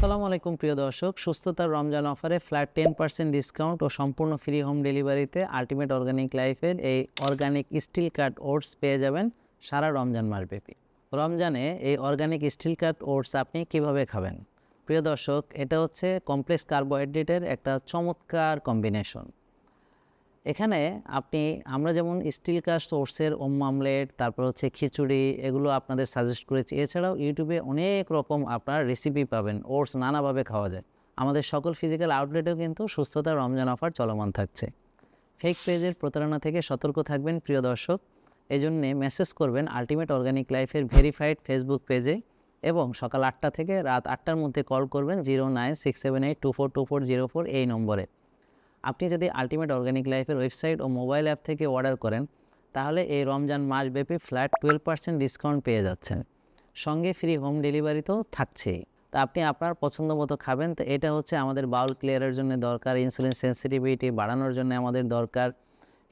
আসসালামু আলাইকুম প্রিয় দর্শক, সুস্থতার রমজান অফারে ফ্ল্যাট 10% ডিসকাউন্ট ও সম্পূর্ণ ফ্রি হোম ডেলিভারিতে আল্টিমেট অর্গানিক লাইফের এই অর্গানিক স্টিল কাট ওটস পেয়ে যাবেন সারা রমজান মাসব্যাপী। রমজানে এই অর্গানিক স্টিল কাট ওটস আপনি কিভাবে খাবেন? প্রিয় দর্শক, এটা হচ্ছে কমপ্লেক্স কার্বোহাইড্রেটের একটা চমৎকার কম্বিনেশন। এখানে আমরা যেমন স্টিল কাস্ট ওটসের আমলেট, তারপর হচ্ছে খিচুড়ি, এগুলো আপনাদের সাজেস্ট করেছি। এছাড়াও ইউটিউবে অনেক রকম আপনার রেসিপি পাবেন, ওটস নানাভাবে খাওয়া যায়। আমাদের সকল ফিজিক্যাল আউটলেটেও কিন্তু সুস্থতার রমজান অফার চলমান থাকছে। ফেক পেজের প্রতারণা থেকে সতর্ক থাকবেন প্রিয় দর্শক। এই জন্যে মেসেজ করবেন আল্টিমেট অর্গানিক লাইফের ভেরিফাইড ফেসবুক পেজে এবং সকাল 8টা থেকে রাত 8টার মধ্যে কল করবেন 0967824240 এই নম্বরে। আপনি যদি আল্টিমেট অর্গানিক লাইফের ওয়েবসাইট ও মোবাইল অ্যাপ থেকে অর্ডার করেন, তাহলে এই রমজান মাসব্যাপী ফ্ল্যাট 12% ডিসকাউন্ট পেয়ে যাচ্ছেন। সঙ্গে ফ্রি হোম ডেলিভারি তো থাকছেই। তা আপনি আপনার পছন্দ মতো খাবেন। তো এটা হচ্ছে আমাদের বাউল ক্লিয়ারের জন্য দরকার, ইনসুলিন সেন্সিটিভিটি বাড়ানোর জন্য আমাদের দরকার।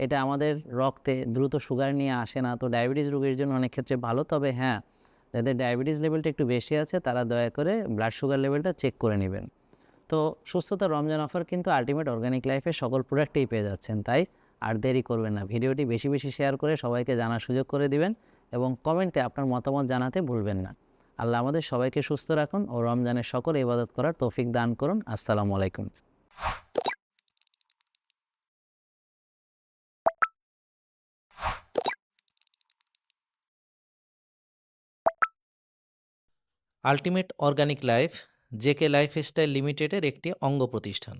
এটা আমাদের রক্তে দ্রুত সুগার নিয়ে আসে না, তো ডায়াবেটিস রোগীর জন্য অনেক ক্ষেত্রে ভালো। তবে হ্যাঁ, যাদের ডায়াবেটিস লেভেলটা একটু বেশি আছে তারা দয়া করে ব্লাড সুগার লেভেলটা চেক করে নেবেন। তো সুস্থতা রমজান অফার কিন্তু আল্টিমেট অর্গানিক লাইফের সকল প্রোডাক্টেই পেয়ে যাচ্ছেন, তাই আর দেরি করবেন না। ভিডিওটি বেশি বেশি শেয়ার করে সবাইকে জানার সুযোগ করে দিবেন এবং কমেন্টে আপনার মতামত জানাতে ভুলবেন না। আল্লাহ আমাদের সবাইকে সুস্থ রাখুন ও রমজানের সকল ইবাদত করার তৌফিক দান করুন। আসসালামু আলাইকুম। Ultimate organic life JK lifestyle লিমিটেডের একটি অঙ্গ প্রতিষ্ঠান।